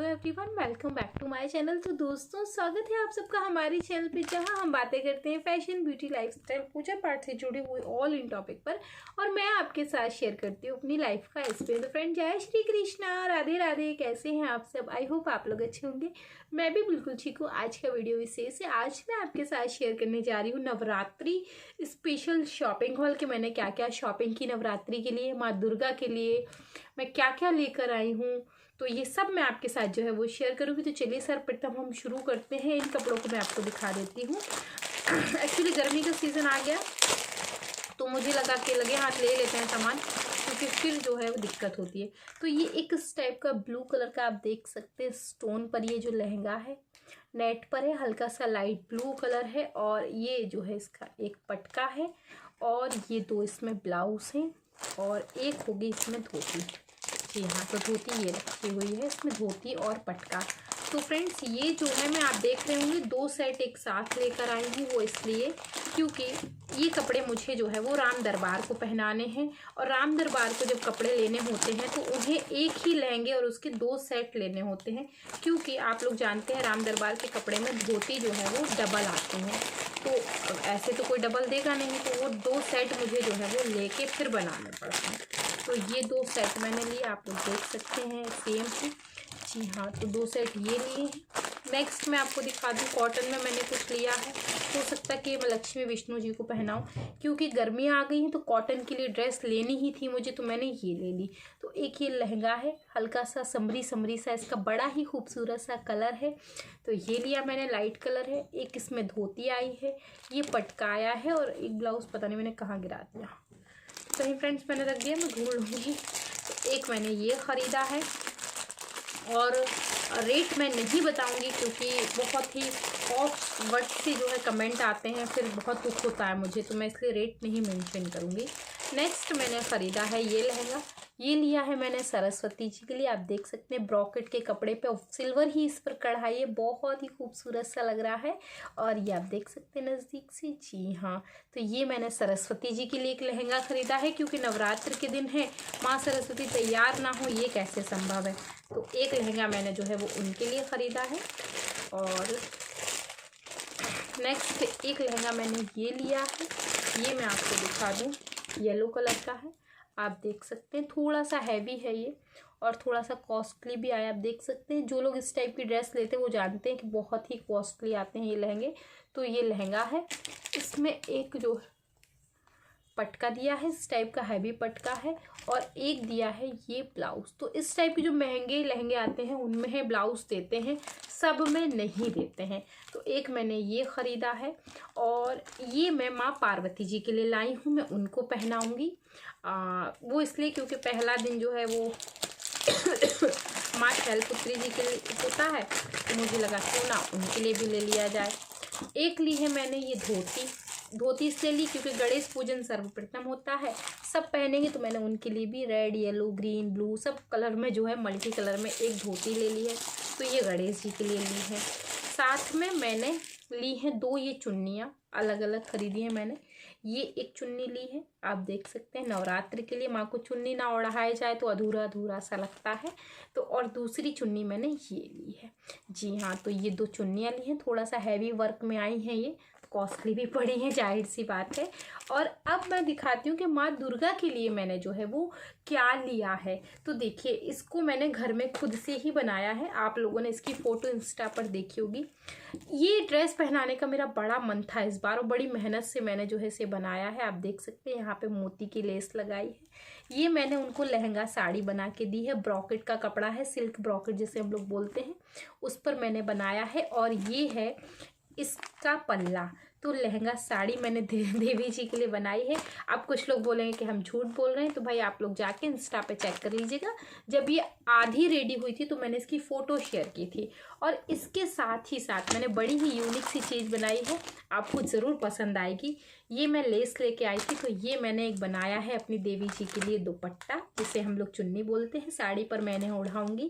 Everyone, welcome back to my channel. तो दोस्तों, स्वागत है आप सबका हमारे चैनल पे, जहां हम बातें करते हैं फैशन, ब्यूटी, लाइफस्टाइल, पूजा पाठ से जुड़े हुए ऑल इन टॉपिक पर। और मैं आपके साथ शेयर करती हूँ अपनी लाइफ का एक्सपीरियंस। तो फ्रेंड, जय श्री कृष्णा, राधे राधे। कैसे हैं आप सब? आई होप आप लोग अच्छे होंगे। मैं भी बिल्कुल ठीक हूँ। आज का वीडियो विशेष है। आज मैं आपके साथ शेयर करने जा रही हूँ नवरात्रि स्पेशल शॉपिंग हॉल के मैंने क्या क्या शॉपिंग की नवरात्रि के लिए, माँ दुर्गा के लिए मैं क्या क्या लेकर आई हूँ। तो ये सब मैं आपके साथ जो है वो शेयर करूँगी। तो चलिए सर्वप्रथम हम शुरू करते हैं। इन कपड़ों को मैं आपको दिखा देती हूँ। एक्चुअली गर्मी का सीज़न आ गया तो मुझे लगे हाथ ले लेते हैं सामान, क्योंकि फिर जो है वो दिक्कत होती है। तो ये एक इस टाइप का ब्लू कलर का आप देख सकते हैं, स्टोन पर ये जो लहंगा है नेट पर है, हल्का सा लाइट ब्लू कलर है। और ये जो है इसका एक पटका है, और ये दो इसमें ब्लाउज हैं, और एक होगी इसमें धोती। जी हाँ, तो धोती ये रखी हुई है, इसमें धोती और पटका। तो फ्रेंड्स, ये जो है मैं आप देख रहे होंगे दो सेट एक साथ लेकर आई हूँ। वो इसलिए क्योंकि ये कपड़े मुझे जो है वो राम दरबार को पहनाने हैं, और राम दरबार को जब कपड़े लेने होते हैं तो उन्हें एक ही लहंगे और उसके दो सेट लेने होते हैं। क्योंकि आप लोग जानते हैं राम दरबार के कपड़े में धोती जो है वो डबल आती हैं, तो ऐसे तो कोई डबल देगा नहीं, तो वो दो सेट मुझे जो है वो लेके फिर बनाने पड़ते हैं। तो ये दो सेट मैंने लिए, आप लोग देख सकते हैं सेम है। जी हाँ, तो दो सेट ये लिए हैं। नेक्स्ट मैं आपको दिखा दूँ, कॉटन में मैंने कुछ लिया है। हो सकता है कि मैं लक्ष्मी विष्णु जी को पहनाऊँ, क्योंकि गर्मी आ गई है तो कॉटन के लिए ड्रेस लेनी ही थी मुझे, तो मैंने ये ले ली। तो एक ये लहंगा है, हल्का सा समरी सा, इसका बड़ा ही खूबसूरत सा कलर है, तो ये लिया मैंने, लाइट कलर है। एक इसमें धोती आई है, ये पटकाया है, और एक ब्लाउज पता नहीं मैंने कहाँ गिरा दिया, कहीं फ्रेंड्स मैंने रख दिया, मैं ढूंढ लूँगी। तो एक मैंने ये ख़रीदा है, और रेट मैं नहीं बताऊंगी क्योंकि बहुत ही ऑफ वर्ड से जो है कमेंट आते हैं, फिर बहुत दुख होता है मुझे, तो मैं इसलिए रेट नहीं मेंशन करूंगी। नेक्स्ट मैंने ख़रीदा है ये लहंगा। ये लिया है मैंने सरस्वती जी के लिए। आप देख सकते हैं ब्रॉकेट के कपड़े पे सिल्वर ही इस पर कढ़ाई है, बहुत ही खूबसूरत सा लग रहा है। और ये आप देख सकते हैं नज़दीक से। जी हाँ, तो ये मैंने सरस्वती जी के लिए एक लहंगा ख़रीदा है, क्योंकि नवरात्र के दिन है, माँ सरस्वती तैयार ना हो ये कैसे संभव है। तो एक लहंगा मैंने जो है वो उनके लिए ख़रीदा है। और नेक्स्ट एक लहंगा मैंने ये लिया है, ये मैं आपको दिखा दूँ, येलो कलर का है। आप देख सकते हैं थोड़ा सा हैवी है ये, और थोड़ा सा कॉस्टली भी आया। आप देख सकते हैं जो लोग इस टाइप की ड्रेस लेते हैं वो जानते हैं कि बहुत ही कॉस्टली आते हैं ये लहंगे। तो ये लहंगा है, इसमें एक जो पटका दिया है, इस टाइप का हैवी पटका है, और एक दिया है ये ब्लाउज। तो इस टाइप के जो महंगे लहंगे आते हैं उनमें है ब्लाउज देते हैं, सब में नहीं देते हैं। तो एक मैंने ये ख़रीदा है, और ये मैं माँ पार्वती जी के लिए लाई हूँ, मैं उनको पहनाऊँगी। वो इसलिए क्योंकि पहला दिन जो है वो माँ शैलपुत्री जी के लिए होता है, तो मुझे लगा क्यों ना उनके लिए भी ले लिया जाए। एक ली है मैंने ये धोती इसलिए ली क्योंकि गणेश पूजन सर्वप्रथम होता है, सब पहनेंगे, तो मैंने उनके लिए भी रेड, येलो, ग्रीन, ब्लू सब कलर में जो है मल्टी कलर में एक धोती ले ली है। तो ये गणेश जी के लिए ली है। साथ में मैंने ली हैं दो ये चुन्नियाँ, अलग अलग खरीदी है मैंने। ये एक चुन्नी ली है, आप देख सकते हैं नवरात्रि के लिए माँ को चुन्नी ना ओढ़ाया जाए तो अधूरा अधूरा सा लगता है। तो और दूसरी चुन्नी मैंने ये ली है। जी हाँ, तो ये दो चुन्नियाँ ली हैं, थोड़ा सा हैवी वर्क में आई हैं, ये कॉस्टली भी पड़ी हैं, जाहिर सी बात है। और अब मैं दिखाती हूँ कि माँ दुर्गा के लिए मैंने जो है वो क्या लिया है। तो देखिए, इसको मैंने घर में खुद से ही बनाया है, आप लोगों ने इसकी फ़ोटो इंस्टा पर देखी होगी। ये ड्रेस पहनाने का मेरा बड़ा मन था इस बार, और बड़ी मेहनत से मैंने जो है इसे बनाया है। आप देख सकते हैं यहाँ पे मोती की लेस लगाई है। ये मैंने उनको लहंगा साड़ी बना के दी है, ब्रॉकेट का कपड़ा है, सिल्क ब्रॉकेट जिसे हम लोग बोलते हैं, उस पर मैंने बनाया है। और ये है इसका पल्ला। तो लहंगा साड़ी मैंने देवी जी के लिए बनाई है। अब कुछ लोग बोलेंगे कि हम झूठ बोल रहे हैं, तो भाई आप लोग जाके इंस्टा पे चेक कर लीजिएगा। जब ये आधी रेडी हुई थी तो मैंने इसकी फ़ोटो शेयर की थी। और इसके साथ ही साथ मैंने बड़ी ही यूनिक सी चीज़ बनाई है, आपको ज़रूर पसंद आएगी। ये मैं लेस लेके आई थी, तो ये मैंने एक बनाया है अपनी देवी जी के लिए दुपट्टा, जिसे हम लोग चुन्नी बोलते हैं, साड़ी पर मैंने ओढ़ाऊंगी।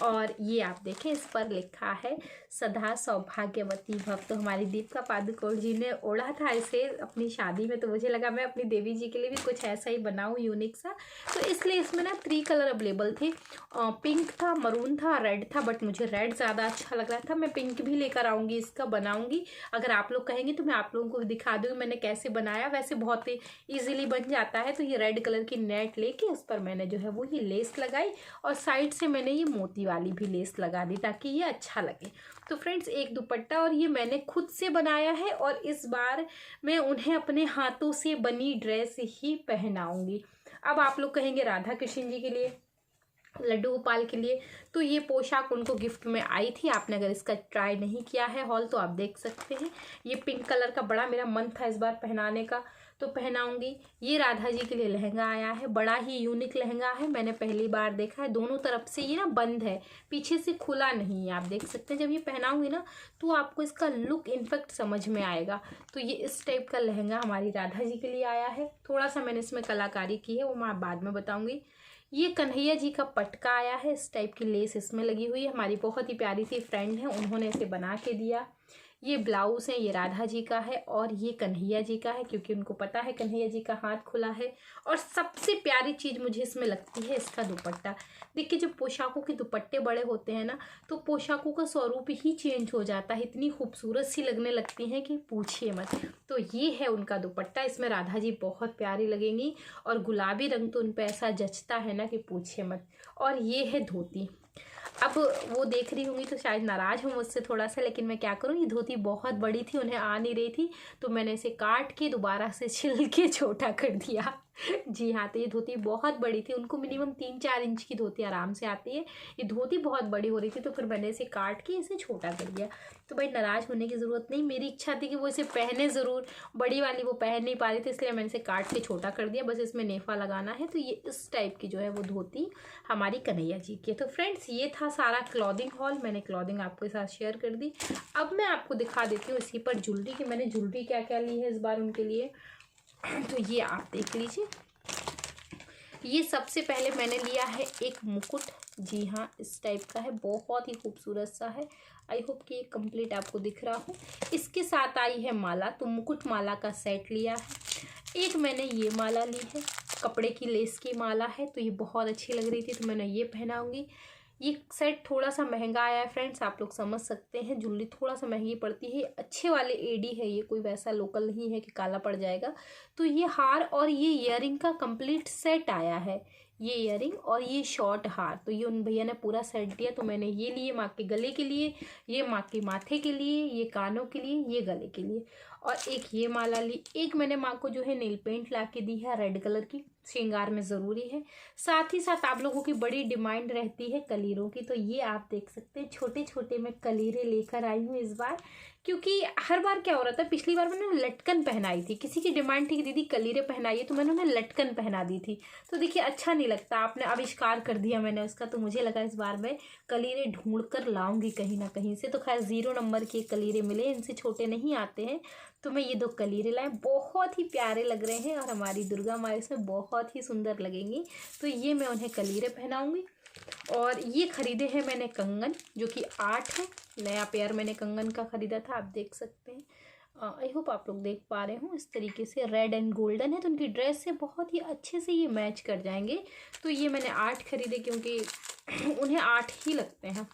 और ये आप देखें, इस पर लिखा है सदा सौभाग्यवती भव। तो हमारी दीपिका पादुकोण जी ने ओढ़ा था इसे अपनी शादी में, तो मुझे लगा मैं अपनी देवी जी के लिए भी कुछ ऐसा ही बनाऊँ यूनिक सा। तो इसलिए इसमें ना 3 कलर अवेलेबल थे, पिंक था, मरून था, रेड था, बट मुझे रेड ज़्यादा अच्छा लग रहा था। मैं पिंक भी लेकर आऊँगी, इसका बनाऊँगी। अगर आप लोग कहेंगे तो मैं आप लोगों को दिखा दूँगी मैंने कैसे बनाया। वैसे बहुत ईजिली बन जाता है। तो ये रेड कलर की नेट लेके उस पर मैंने जो है वो ये लेस लगाई, और साइड से मैंने ये मोती वाली भी लेस लगा दी ताकि ये अच्छा लगे। तो फ्रेंड्स, एक दुपट्टा, और ये मैंने खुद से बनाया है, और इस बार मैं उन्हें अपने हाथों से बनी ड्रेस ही पहनाऊँगी। अब आप लोग कहेंगे राधा कृष्ण जी के लिए, लड्डू गोपाल के लिए, तो ये पोशाक उनको गिफ्ट में आई थी। आपने अगर इसका ट्राई नहीं किया है हॉल, तो आप देख सकते हैं। ये पिंक कलर का बड़ा मेरा मन था इस बार पहनाने का, तो पहनाऊंगी। ये राधा जी के लिए लहंगा आया है, बड़ा ही यूनिक लहंगा है, मैंने पहली बार देखा है। दोनों तरफ से ये ना बंद है, पीछे से खुला नहीं है। आप देख सकते हैं, जब ये पहनाऊंगी ना तो आपको इसका लुक इनफेक्ट समझ में आएगा। तो ये इस टाइप का लहंगा हमारी राधा जी के लिए आया है। थोड़ा सा मैंने इसमें कलाकारी की है, वो मैं बाद में बताऊँगी। ये कन्हैया जी का पटका आया है, इस टाइप की लेस इसमें लगी हुई है। हमारी बहुत ही प्यारी सी फ्रेंड है, उन्होंने इसे बना के दिया। ये ब्लाउज है, ये राधा जी का है, और ये कन्हैया जी का है, क्योंकि उनको पता है कन्हैया जी का हाथ खुला है। और सबसे प्यारी चीज़ मुझे इसमें लगती है इसका दुपट्टा। देखिए, जब पोशाकों के दुपट्टे बड़े होते हैं ना, तो पोशाकों का स्वरूप ही चेंज हो जाता है, इतनी खूबसूरत सी लगने लगती हैं कि पूछिए मत। तो ये है उनका दुपट्टा, इसमें राधा जी बहुत प्यारी लगेंगी, और गुलाबी रंग तो उन पर ऐसा जचता है ना कि पूछिए मत। और ये है धोती। अब वो देख रही होंगी तो शायद नाराज़ हो मुझसे थोड़ा सा, लेकिन मैं क्या करूँ, ये धोती बहुत बड़ी थी, उन्हें आ नहीं रही थी, तो मैंने इसे काट के दोबारा से छिल के छोटा कर दिया। जी हाँ, तो ये धोती बहुत बड़ी थी, उनको मिनिमम 3-4 इंच की धोती आराम से आती है। ये धोती बहुत बड़ी हो रही थी, तो फिर मैंने इसे काट के इसे छोटा कर दिया। तो भाई, नाराज़ होने की ज़रूरत नहीं, मेरी इच्छा थी कि वो इसे पहने ज़रूर, बड़ी वाली वो पहन नहीं पा रही थी, इसलिए मैंने इसे काट के छोटा कर दिया। बस इसमें नेफा लगाना है। तो ये इस टाइप की जो है वो धोती हमारी कन्हैया जी की है। तो फ्रेंड्स, ये था सारा क्लॉथिंग हॉल, मैंने क्लॉथिंग आपके साथ शेयर कर दी। अब मैं आपको दिखा देती हूँ इसी पर ज्वेलरी, कि मैंने ज्वेलरी क्या क्या ली है इस बार उनके लिए। तो ये आप देख लीजिए। ये सबसे पहले मैंने लिया है एक मुकुट। जी हाँ, इस टाइप का है, बहुत ही खूबसूरत सा है। आई होप कि ये कंप्लीट आपको दिख रहा हो। इसके साथ आई है माला, तो मुकुट माला का सेट लिया है। एक मैंने ये माला ली है, कपड़े की लेस की माला है, तो ये बहुत अच्छी लग रही थी, तो मैंने ये पहनाऊंगी। ये सेट थोड़ा सा महंगा आया है फ्रेंड्स, आप लोग समझ सकते हैं, ज्वेलरी थोड़ा सा महंगी पड़ती है। अच्छे वाले एडी है ये, कोई वैसा लोकल नहीं है कि काला पड़ जाएगा। तो ये हार और ये ईयरिंग का कंप्लीट सेट आया है, ये ईयरिंग और ये शॉर्ट हार। तो ये उन भैया ने पूरा सेट दिया, तो मैंने ये लिए माँ के गले के लिए, ये माँ के माथे के लिए, ये कानों के लिए, ये गले के लिए, और एक ये माला ली। एक मैंने माँ को जो है नेल पेंट ला के दी है, रेड कलर की, श्रृंगार में ज़रूरी है। साथ ही साथ आप लोगों की बड़ी डिमांड रहती है कलीरों की, तो ये आप देख सकते हैं, छोटे छोटे मैं कलीरे लेकर आई हूँ इस बार। क्योंकि हर बार क्या हो रहा था, पिछली बार मैंने लटकन पहनाई थी, किसी की डिमांड थी कि दीदी कलीरे पहनाइए, तो मैंने उन्हें लटकन पहना दी थी। तो देखिए, अच्छा नहीं लगता, आपने आविष्कार कर दिया मैंने उसका। तो मुझे लगा इस बार मैं कलीरे ढूंढ कर लाऊंगी कहीं ना कहीं से। तो खैर 0 नंबर के कलीरे मिले, इनसे छोटे नहीं आते हैं। तो मैं ये 2 कलीरे लाए, बहुत ही प्यारे लग रहे हैं, और हमारी दुर्गा माँ इसमें बहुत ही सुंदर लगेंगी। तो ये मैं उन्हें कलीरे पहनाऊंगी। और ये खरीदे हैं मैंने कंगन, जो कि 8 है, नया पेयर मैंने कंगन का ख़रीदा था, आप देख सकते हैं। आई होप आप लोग देख पा रहे हो, इस तरीके से रेड एंड गोल्डन है, तो उनकी ड्रेस से बहुत ही अच्छे से ये मैच कर जाएंगे। तो ये मैंने 8 खरीदे, क्योंकि उन्हें 8 ही लगते हैं,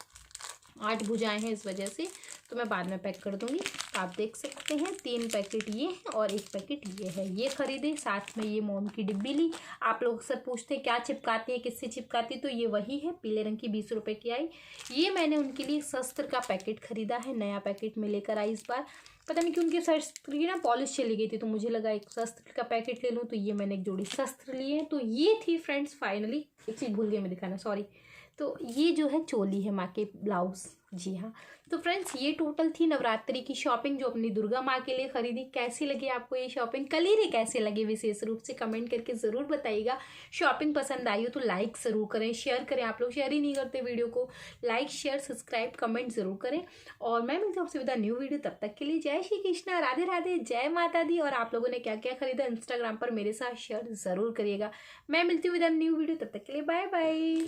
8 भुजाएं हैं, इस वजह से। तो मैं बाद में पैक कर दूंगी। आप देख सकते हैं 3 पैकेट ये हैं और 1 पैकेट ये है, ये खरीदे। साथ में ये मोम की डिब्बी ली। आप लोग अक्सर पूछते हैं क्या चिपकाती है, किससे चिपकाती, तो ये वही है, पीले रंग की 20 रुपए की आई। ये मैंने उनके लिए शस्त्र का पैकेट खरीदा है, नया पैकेट में लेकर आई इस बार। पता नहीं क्यों उनके शस्त्र की ना पॉलिश चली गई थी, तो मुझे लगा एक शस्त्र का पैकेट ले लूँ, तो ये मैंने एक जोड़ी शस्त्र लिए हैं। तो ये थी फ्रेंड्स फाइनली, एक चीज़ भूल गई मैं दिखाना, सॉरी। तो ये जो है चोली है माँ के ब्लाउज। जी हाँ, तो फ्रेंड्स ये टोटल थी नवरात्रि की शॉपिंग जो अपनी दुर्गा माँ के लिए खरीदी। कैसी लगी आपको ये शॉपिंग, कलीरे कैसे लगे विशेष रूप से कमेंट करके ज़रूर बताइएगा। शॉपिंग पसंद आई हो तो लाइक ज़रूर करें, शेयर करें। आप लोग शेयर ही नहीं करते वीडियो को। लाइक शेयर सब्सक्राइब कमेंट ज़रूर करें और मैं मिलती हूँ आपसे विद न्यू वीडियो। तब तक के लिए जय श्री कृष्णा, राधे राधे, जय माता दी। और आप लोगों ने क्या क्या खरीदा इंस्टाग्राम पर मेरे साथ शेयर ज़रूर करिएगा। मैं मिलती हूँ विद न्यू वीडियो, तब तक के लिए बाय बाय।